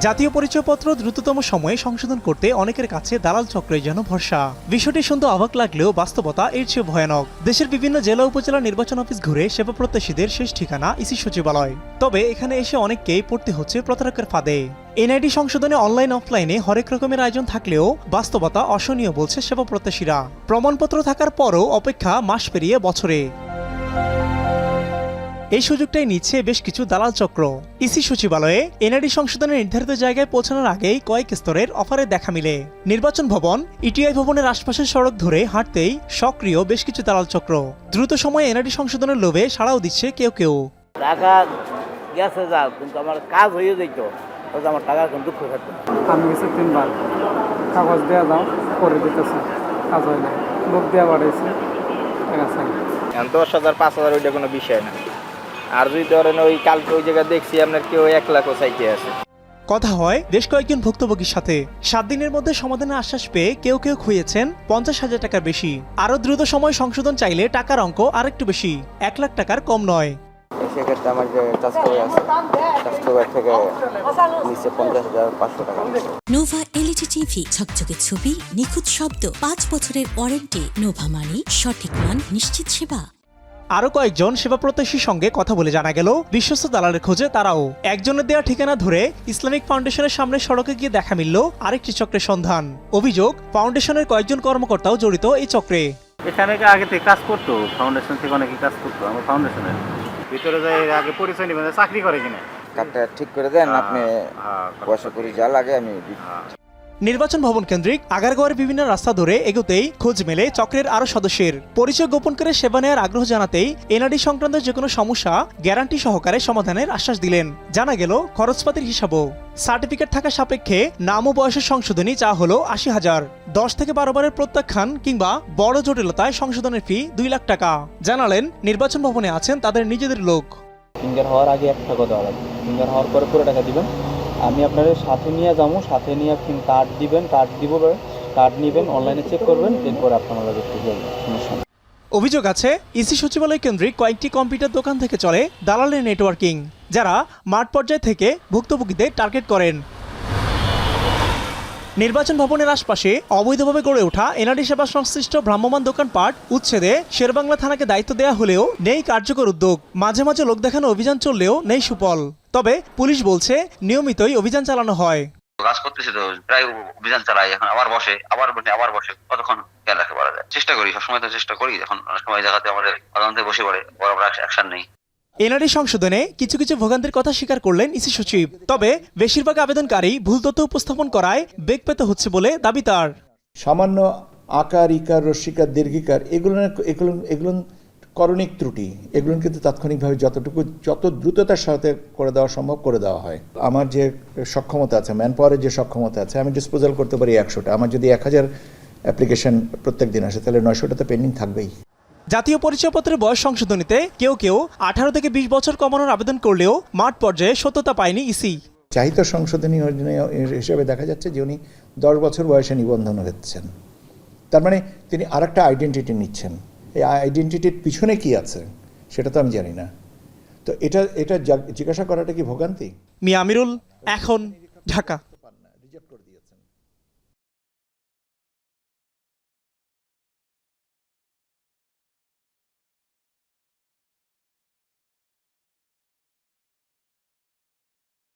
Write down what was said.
জাতীয় পরিচয়পত্র দ্রুততম সময়ে সংশোধন করতে অনেকের কাছে দালাল চক্রের যেন ভরসা। বিষয়টি শুনতে অবাক লাগলেও বাস্তবতা এর চেয়ে ভয়ানক। দেশের বিভিন্ন জেলা উপজেলা নির্বাচন অফিস ঘুরে সেবা প্রত্যাশীদের শেষ ঠিকানা ইসি সচিবালয়। তবে এখানে এসে অনেককেই পড়তে হচ্ছে প্রতারকের ফাঁদে। এনআইডি সংশোধনে অনলাইন অফলাইনে হরেক রকমের আয়োজন থাকলেও বাস্তবতা অসহনীয় বলছে সেবা প্রত্যাশীরা। প্রমাণপত্র থাকার পরও অপেক্ষা মাস পেরিয়ে বছরে। এই সুযোগটাই নিচ্ছে বেশ কিছু দালাল চক্র। ইসি সচিবালয়ে এনআইডি সংশোধনের নির্ধারিত জায়গায় পৌঁছানোর আগেই কয়েক স্তরের অফারের দেখা মিলে। নির্বাচন ভবন, ইটিআই ভবনের আশপাশের সড়ক ধরে হাঁটতেই সক্রিয় বেশ কিছু দালাল চক্র। দ্রুত সময়ে এনআইডি সংশোধনের লোভে সাড়াও দিচ্ছে কেউ কেউ। টাকা গেছে যা, কিন্তু আমার কাজ হয়ে যেত, আমার টাকা এখন দুঃখ থাকতো। আমি গেছি 3 বার, কাগজ দেওয়া দাও করে দিতেছে, কাজ হয় না, লোক দেওয়া বাড়াইছে। 10,000 5,000 ওইটা কোনো বিষয় না। আর যদি ধরেন ওই কালকে ওই জায়গায় দেখছি আপনার কেউ 1 লাখও চাইতে আছে। কথা হয় বেশ কয়েকজন ভুক্তভোগীর সাথে। 7 দিনের মধ্যে সমাধানের আশ্বাস পেয়ে কেউ কেউ খুইয়েছেন 50,000 টাকার বেশি। আরও দ্রুত সময় সংশোধন চাইলে টাকার অঙ্ক আরেকটু বেশি, 1 লাখ টাকার কম নয়। সেক্ষেত্রে আমার যে চাষকবি আছে, চাষকবি থেকে নিচে 50,500 টাকা। নোভা এলইডি টিভি, ঝকঝকে ছবি, নিখুঁত শব্দ, 5 বছরের ওয়ারেন্টি। নোভা মানি সঠিক মান, নিশ্চিত সেবা। আরো কয়েকজন সেবা প্রত্যাশীর সঙ্গে কথা বলে জানা গেল বিশ্বস্ত দালালের খোঁজে তারাও। একজনের দেওয়া ঠিকানা ধরে ইসলামিক ফাউন্ডেশনের সামনে সড়কে গিয়ে দেখা মিলল আরেকটি চক্রের সন্ধান। অভিযোগ, ফাউন্ডেশনের কয়েকজন কর্মকর্তাও জড়িত এই চক্রে। এখানে আগে থেকে কাজ করতো, ফাউন্ডেশন থেকে অনেকে কাজ করতো। আমার ফাউন্ডেশনের ভিতরে যাই আগে পরিচয় নিবেন, চাকরি করে কিনা কার্ডটা ঠিক করে দেন, আপনি পয়সা করে যা লাগে আমি। নির্বাচন ভবন কেন্দ্রিক আগারগাঁওয়ের বিভিন্ন রাস্তা ধরে এগোতেই খোঁজ মেলে চক্রের আরো সদস্যের। পরিচয় গোপন করে সেবা নেওয়ার আগ্রহ জানাতেই এনআইডি সংক্রান্ত যে কোনো সমস্যা গ্যারান্টি সহকারে সমাধানের আশ্বাস দিলেন। জানা গেল খরচপাতির হিসাবও। সার্টিফিকেট থাকা সাপেক্ষে নাম ও বয়সের সংশোধনী চা হলো 80,000। 10 থেকে 12 বারের প্রত্যাখ্যান কিংবা বড় জটিলতায় সংশোধনের ফি 2 লাখ টাকা। জানালেন নির্বাচন ভবনে আছেন তাদের নিজেদের লোক। ফিঙ্গার হওয়ার আগে 1 টাকা দেওয়া লাগবে, ফিঙ্গার হওয়ার পরে পুরো টাকা দিবেন। আমি আপনাদের সাথে নিয়ে যাবো, সাথে নিয়ে কার্ড দিবেন, কার্ড দিব, কার্ড নেবেন, অনলাইনে চেক করবেন, এরপর আপনারা দেখতে যাবেন। সমস্যা। অভিযোগ আছে ইসি সচিবালয় কেন্দ্রিক কয়েকটি কম্পিউটার দোকান থেকে চলে দালালের নেটওয়ার্কিং, যারা মাঠ পর্যায় থেকে ভুক্তভোগীদের টার্গেট করেন। নির্বাচন ভবনের আশপাশে অবৈধভাবে গড়ে ওঠা এনআইডি সেবা সংশ্লিষ্ট ভ্রাম্যমাণ দোকানপাট উচ্ছেদে শেরবাংলা থানাকে দায়িত্ব দেওয়া হলেও নেই কার্যকর উদ্যোগ। মাঝে মাঝে লোক দেখানো অভিযান চললেও নেই সুফল। তবে পুলিশ বলছে নিয়মিতই অভিযান চালানো হয়। কাজ করতেছি তো, প্রায় অভিযান চালাই। এখন আবার বসে কতক্ষণ খেয়াল রাখতে পারা যায়। চেষ্টা করি, সবসময় তো চেষ্টা করি। এখন অনেক সময় দেখাতে আমাদের আদালতে বসে পড়ে, আমরা অ্যাকশন নেই। এনআইডি সংশোধনে কিছু কিছু ভোগান্তির কথা স্বীকার করলেন ইসি সচিব। তবে বেশিরভাগ আবেদনকারী ভুল তথ্য উপস্থাপন করায় বেগ পেতে হচ্ছে বলে দাবি তার। সামান্য আকার, ইকার, রস্যিকার, দীর্ঘিকার এগুলো করণিক ত্রুটি, এগুলো কিন্তু তাৎক্ষণিকভাবে যত দ্রুততার সাথে করে দেওয়া সম্ভব করে দেওয়া হয়। আমার যে সক্ষমতা আছে, ম্যান পাওয়ারের যে সক্ষমতা আছে, আমি ডিসপোজাল করতে পারি 100টা। আমার যদি 1000 অ্যাপ্লিকেশন প্রত্যেক দিন আসে, তাহলে 900টা তো পেন্ডিং থাকবেই। জাতীয় পরিচয়পত্রের বয়স সংশোধনীতে কেউ 18 থেকে 20 বছর কমানোর আবেদন করলেও মাঠ পর্যায়ে সত্যতা পায়নি ইসি। চাহিদা সংশোধনী হিসেবে দেখা যাচ্ছে যে উনি 10 বছর বয়সে নিবন্ধন হচ্ছেন। তার মানে তিনি আরেকটা আইডেন্টিটি নিচ্ছেন। এই আইডেন্টিটির পিছনে কি আছে সেটা তো আমি জানি না। তো এটা জিজ্ঞাসা করাটা কি ভোগান্তি? মিয়া আমিরুল, এখন, ঢাকা।